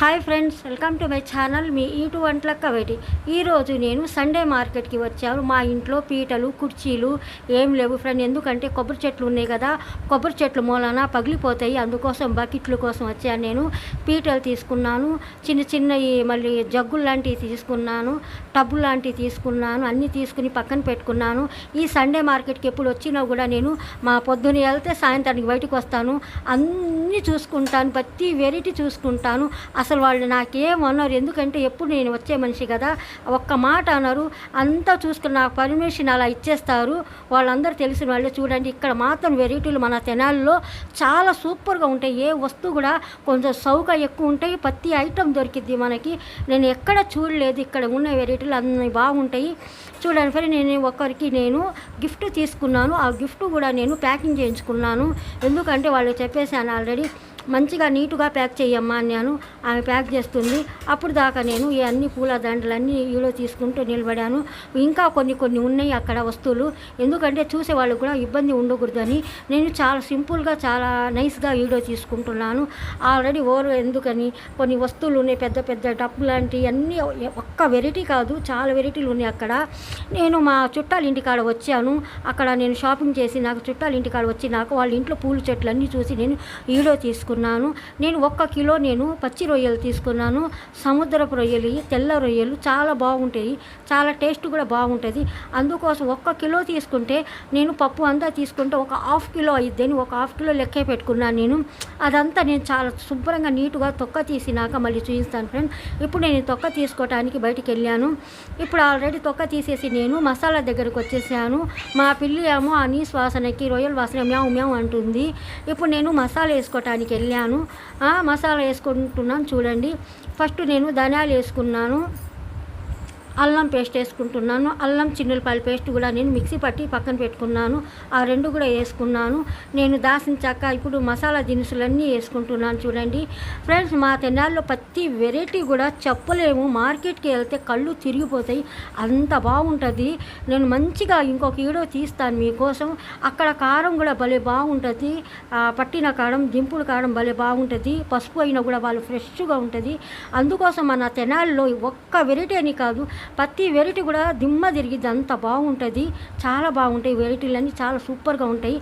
Hi friends, welcome to my channel. మీ ఈటు వంటల కవేటి. ఈరోజు నేను సండే మార్కెట్కి వచ్చాను. మా ఇంట్లో పీటలు కుర్చీలు ఏం లేవు ఫ్రెండ్. ఎందుకంటే కొబ్బరి చెట్లు ఉన్నాయి కదా, కొబ్బరి చెట్లు మూలన పగిలిపోతాయి. అందుకోసం బకెట్ల కోసం వచ్చాను. నేను పీటలు తీసుకున్నాను, చిన్న చిన్నవి మళ్ళీ జగ్గులు లాంటివి తీసుకున్నాను, టబ్బు లాంటివి తీసుకున్నాను. అన్నీ తీసుకుని పక్కన పెట్టుకున్నాను. ఈ సండే మార్కెట్కి ఎప్పుడు వచ్చినా కూడా నేను మా పొద్దున వెళ్తే సాయంత్రానికి బయటకు వస్తాను. అన్నీ చూసుకుంటాను, ప్రతి వెరైటీ చూసుకుంటాను. అసలు వాళ్ళు నాకేమన్నారు, ఎందుకంటే ఎప్పుడు నేను వచ్చే మనిషి కదా, ఒక్క మాట అన్నారు. అంతా చూసుకుని నాకు పర్మిషన్ అలా ఇచ్చేస్తారు. వాళ్ళందరూ తెలిసిన వాళ్ళే. చూడండి, ఇక్కడ మాత్రం వెరైటీలు మన తెనాల్లో చాలా సూపర్గా ఉంటాయి. ఏ వస్తువు కూడా కొంచెం సౌక ఎక్కువ ఉంటాయి. ప్రతి ఐటెం దొరికిద్ది మనకి. నేను ఎక్కడ చూడలేదు, ఇక్కడ ఉన్న వెరైటీలు అన్నీ బాగుంటాయి. చూడండి ఫ్రెండ్, ఒకరికి నేను గిఫ్ట్ తీసుకున్నాను. ఆ గిఫ్ట్ కూడా నేను ప్యాకింగ్ చేయించుకున్నాను. ఎందుకంటే వాళ్ళు చెప్పేసాను ఆల్రెడీ, మంచిగా నీటుగా ప్యాక్ చేయమ్మా అన్నాను. ఆమె ప్యాక్ చేస్తుంది. అప్పుడు దాకా నేను ఈ అన్ని పూల దండలన్నీ వీడియో తీసుకుంటూ నిలబడాను. ఇంకా కొన్ని ఉన్నాయి అక్కడ వస్తువులు, ఎందుకంటే చూసే వాళ్ళకు కూడా ఇబ్బంది ఉండకూడదని నేను చాలా సింపుల్గా చాలా నైస్గా వీడియో తీసుకుంటున్నాను. ఆల్రెడీ ఎందుకని కొన్ని వస్తువులు ఉన్నాయి, పెద్ద పెద్ద డబ్బు లాంటివి అన్నీ. ఒక్క వెరైటీ కాదు, చాలా వెరైటీలు ఉన్నాయి అక్కడ. నేను మా చుట్టాల ఇంటికాడ వచ్చాను. అక్కడ నేను షాపింగ్ చేసి నాకు చుట్టాల ఇంటికాడ వచ్చి నాకు వాళ్ళ ఇంట్లో పూల చెట్లు అన్నీ చూసి నేను వీడియో తీసుకున్నాను. నేను 1 కిలో నేను పచ్చి రొయ్యలు తీసుకున్నాను. సముద్రపు రొయ్యలు, తెల్ల రొయ్యలు చాలా బాగుంటాయి, చాలా టేస్ట్ కూడా బాగుంటుంది. అందుకోసం 1 కిలో తీసుకుంటే నేను పప్పు అంతా తీసుకుంటే ఒక 1/2 కిలో అయిద్దని 1/2 కిలో లెక్కే పెట్టుకున్నాను నేను. అదంతా నేను చాలా శుభ్రంగా నీటుగా తొక్క తీసినాక మళ్ళీ చూపిస్తాను ఫ్రెండ్. ఇప్పుడు నేను తొక్క తీసుకోవడానికి బయటికి వెళ్ళాను. ఇప్పుడు ఆల్రెడీ తొక్క తీసేసి నేను మసాలా దగ్గరికి వచ్చేసాను. మా పిల్లి ఏమో ఆ నీసు వాసనకి రొయ్యల వాసన మ్యావ్ మ్యావ్ అంటుంది. ఇప్పుడు నేను మసాలా వేసుకోవటానికి వెళ్ళాను. మసాలా వేసుకుంటున్నాను. చూడండి, ఫస్ట్ నేను ధనియాలు వేసుకున్నాను, అల్లం పేస్ట్ వేసుకుంటున్నాను. అల్లం చిన్నులపాయల పేస్ట్ కూడా నేను మిక్సీ పట్టి పక్కన పెట్టుకున్నాను. ఆ రెండు కూడా వేసుకున్నాను. నేను దాసిన చెక్క, ఇప్పుడు మసాలా దినుసులన్నీ వేసుకుంటున్నాను. చూడండి ఫ్రెండ్స్, మా తెనాల్లో ప్రతి వెరైటీ కూడా చెప్పలేము. మార్కెట్కి వెళ్తే కళ్ళు తిరిగిపోతాయి, అంత బాగుంటుంది. నేను మంచిగా ఇంకొక వీడియో తీస్తాను మీకోసం. అక్కడ కారం కూడా భలే బాగుంటుంది. పట్టిన కారం, దింపుడు కారం భలే బాగుంటుంది. పసుపు అయినా కూడా వాళ్ళు ఫ్రెష్గా ఉంటుంది. అందుకోసం మన తెనాల్లో ఒక్క వెరైటీ అని కాదు, ప్రతి వెరైటీ కూడా దిమ్మ తిరిగిద్ది, అంత బాగుంటుంది. చాలా బాగుంటాయి వెరైటీలన్నీ, చాలా సూపర్గా ఉంటాయి.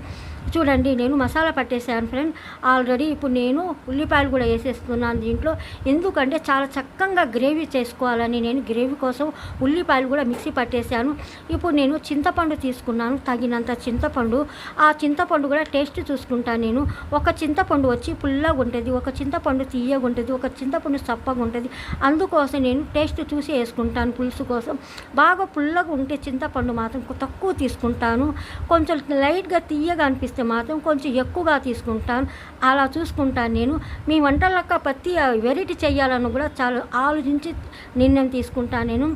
చూడండి, నేను మసాలా పట్టేసాను ఫ్రెండ్ ఆల్రెడీ. ఇప్పుడు నేను ఉల్లిపాయలు కూడా వేసేస్తున్నాను దీంట్లో, ఎందుకంటే చాలా చక్కగా గ్రేవీ చేసుకోవాలని నేను గ్రేవీ కోసం ఉల్లిపాయలు కూడా మిక్సీ పట్టేశాను. ఇప్పుడు నేను చింతపండు తీసుకున్నాను, తగినంత చింతపండు. ఆ చింతపండు కూడా టేస్ట్ చూసుకుంటాను నేను. ఒక చింతపండు వచ్చి పుల్లగా ఉంటుంది, ఒక చింతపండు తీయగా ఉంటుంది, ఒక చింతపండు చప్పగా ఉంటుంది. అందుకోసం నేను టేస్ట్ చూసి వేసుకుంటాను. పులుసు కోసం బాగా పుల్లగా ఉంటే చింతపండు మాత్రం తక్కువ తీసుకుంటాను. కొంచెం లైట్గా తీయగా అనిపిస్తే మాత్రం కొంచెం ఎక్కువగా తీసుకుంటాను. అలా చూసుకుంటాను నేను. మీ వంటలక్క ప్రతి వెరైటీ చేయాలని కూడా చాలా ఆలోచించి నిర్ణయం తీసుకుంటాను నేను.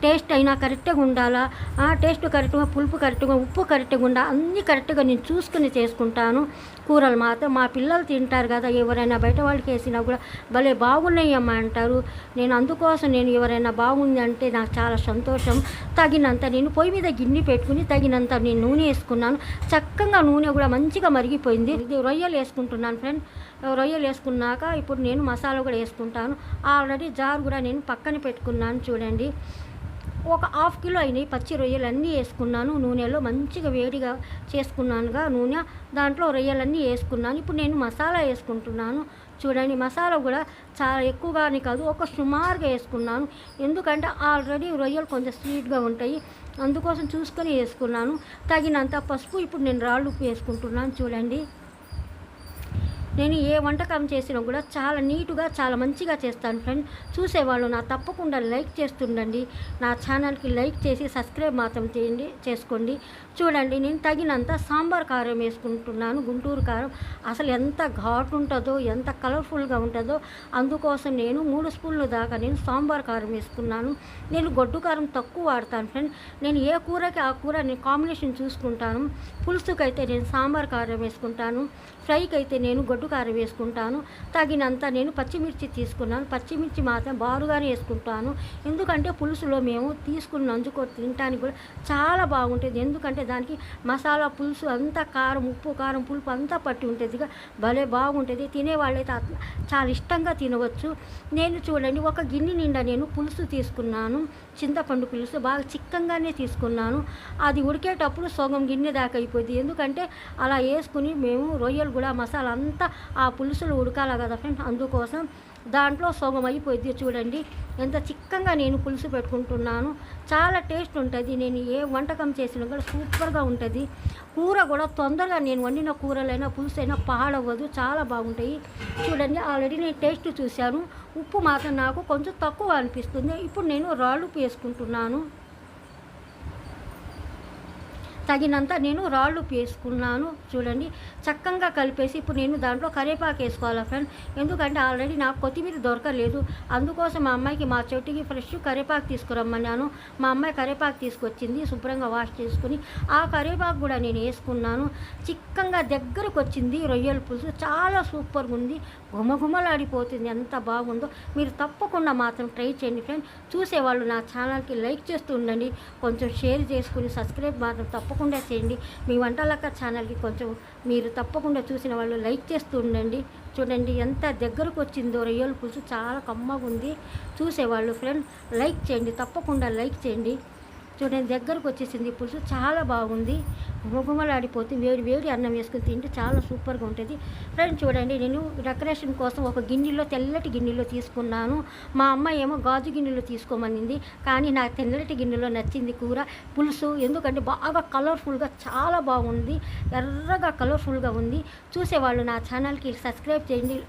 టేస్ట్ అయినా కరెక్ట్గా ఉండాలా, టేస్ట్ కరెక్ట్గా, పులుపు కరెక్ట్గా, ఉప్పు కరెక్ట్గా ఉండాలి, అన్నీ కరెక్ట్గా నేను చూసుకుని చేసుకుంటాను. కూరలు మాత్రం మా పిల్లలు తింటారు కదా, ఎవరైనా బయట వాళ్ళకి వేసినా కూడా భలే బాగున్నాయి అమ్మ అంటారు. నేను అందుకోసం నేను ఎవరైనా బాగుంది అంటే నాకు చాలా సంతోషం. తగినంత నేను పొయ్యి మీద గిన్నె పెట్టుకుని తగినంత నేను నూనె వేసుకున్నాను. చక్కగా నూనె కూడా మంచిగా మరిగిపోయింది. ఇది రొయ్యలు వేసుకుంటున్నాను ఫ్రెండ్. రొయ్యలు వేసుకున్నాక ఇప్పుడు నేను మసాలా కూడా వేసుకుంటాను. ఆల్రెడీ జారు కూడా నేను పక్కన పెట్టుకున్నాను. చూడండి, ఒక 1/2 కిలో అయినాయి పచ్చి రొయ్యలు అన్నీ వేసుకున్నాను. నూనెలో మంచిగా వేడిగా చేసుకున్నానుగా నూనె, దాంట్లో రొయ్యలన్నీ వేసుకున్నాను. ఇప్పుడు నేను మసాలా వేసుకుంటున్నాను. చూడండి, మసాలా కూడా చాలా ఎక్కువగానే కాదు, ఒక సుమారుగా వేసుకున్నాను. ఎందుకంటే ఆల్రెడీ రొయ్యలు కొంచెం స్వీట్గా ఉంటాయి, అందుకోసం చూసుకొని వేసుకున్నాను. తగినంత పసుపు, ఇప్పుడు నేను రాళ్ళు ఉప్పు వేసుకుంటున్నాను. చూడండి, నేను ఏ వంటకం చేసినా కూడా చాలా నీటుగా చాలా మంచిగా చేస్తాను ఫ్రెండ్. చూసేవాళ్ళు నా తప్పకుండా లైక్ చేస్తుండండి. నా ఛానల్కి లైక్ చేసి సబ్స్క్రైబ్ మాత్రం చేసుకోండి. చూడండి, నేను తగినంత సాంబార్ కారం వేసుకుంటున్నాను, గుంటూరు కారం. అసలు ఎంత ఘాటు ఉంటుందో, ఎంత కలర్ఫుల్గా ఉంటుందో, అందుకోసం నేను 3 స్పూన్లు దాకా నేను సాంబార్ కారం వేసుకున్నాను. నేను గొడ్డు కారం తక్కువ వాడతాను ఫ్రెండ్. నేను ఏ కూరకి ఆ కూర నేను కాంబినేషన్ చూసుకుంటాను. పులుసుకైతే నేను సాంబార్ కారం వేసుకుంటాను, ఫ్రైకి అయితే నేను గొడ్డు కారం వేసుకుంటాను. తగినంత నేను పచ్చిమిర్చి తీసుకున్నాను. పచ్చిమిర్చి మాత్రం బారుగానే వేసుకుంటాను. ఎందుకంటే పులుసులో మేము తీసుకుని నంచుకొని తినటానికి కూడా చాలా బాగుంటుంది. ఎందుకంటే దానికి మసాలా పులుసు అంతా కారం, ఉప్పు, కారం, పులుపు అంతా పట్టి ఉంటుంది. భలే బాగుంటుంది. తినేవాళ్ళైతే చాలా ఇష్టంగా తినవచ్చు. నేను చూడండి ఒక గిన్నె నిండా నేను పులుసు తీసుకున్నాను. చింతపండు పులుసు బాగా చిక్కంగానే తీసుకున్నాను. అది ఉడికేటప్పుడు సగం గిన్నె దాకా అయిపోద్ది. ఎందుకంటే అలా వేసుకుని మేము రొయ్యలు కూడా మసాలా అంతా ఆ పులుసులో ఉడకాలి కదా ఫ్రెండ్స్, అందుకోసం దాంట్లో సగం అయిపోద్ది. చూడండి ఎంత చిక్కంగా నేను పులుసు పెట్టుకుంటున్నాను. చాలా టేస్ట్ ఉంటుంది. నేను ఏ వంటకం చేసినా కూడా సూపర్గా ఉంటుంది. కూర కూడా తొందరగా నేను వండిన కూరలైనా పులుసు అయినా పాడవ్వదు, చాలా బాగుంటాయి. చూడండి ఆల్రెడీ నేను టేస్ట్ చూశాను. ఉప్పు మాత్రం నాకు కొంచెం తక్కువ అనిపిస్తుంది. ఇప్పుడు నేను రాళ్ళుప్పు వేసుకుంటున్నాను. తగినంత నేను రాళ్ళుప్పు వేసుకున్నాను. చూడండి చక్కగా కలిపేసి ఇప్పుడు నేను దాంట్లో కరివేపాకు వేసుకోవాలి ఫ్రెండ్. ఎందుకంటే ఆల్రెడీ నాకు కొత్తిమీర దొరకలేదు. అందుకోసం మా అమ్మాయికి మా చెట్టుకి ఫ్రెష్ కరివేపాకు తీసుకురమ్మన్నాను. మా అమ్మాయి కరివేపాకు తీసుకొచ్చింది. శుభ్రంగా వాష్ చేసుకుని ఆ కరివేపాకు కూడా నేను వేసుకున్నాను. చిక్కగా దగ్గరకు వచ్చింది రొయ్యల పులుసు. చాలా సూపర్గా ఉంది. గుమగుమలాడిపోతుంది. ఎంత బాగుందో. మీరు తప్పకుండా మాత్రం ట్రై చేయండి ఫ్రెండ్. చూసేవాళ్ళు నా ఛానల్కి లైక్ చేస్తూ ఉండండి. కొంచెం షేర్ చేసుకుని సబ్స్క్రైబ్ మాత్రం తప్పకుండా చేయండి. మీ వంటలక్క ఛానల్కి కొంచెం మీరు తప్పకుండా చూసిన వాళ్ళు లైక్ చేస్తూ ఉండండి. చూడండి ఎంత దగ్గరకు వచ్చిందో రొయ్యల పులుసు. చాలా కమ్మగా ఉంది. చూసేవాళ్ళు ఫ్రెండ్ లైక్ చేయండి, తప్పకుండా లైక్ చేయండి. చూడండి దగ్గరకు వచ్చేసింది పులుసు. చాలా బాగుంది. గుమగుమలాడిపోతుంది. వేడి వేడి అన్నం వేసుకుని తింటే చాలా సూపర్గా ఉంటుంది ఫ్రెండ్స్. చూడండి నేను డెకరేషన్ కోసం ఒక గిన్నెలో తెల్లటి గిన్నెలో తీసుకున్నాను. మా అమ్మ ఏమో గాజు గిన్నెలో తీసుకోమనింది. కానీ నాకు తెల్లటి గిన్నెలో నచ్చింది కూర పులుసు. ఎందుకంటే బాగా కలర్ఫుల్గా చాలా బాగుంది. ఎర్రగా కలర్ఫుల్గా ఉంది. చూసేవాళ్ళు నా ఛానల్కి సబ్స్క్రైబ్ చేయండి.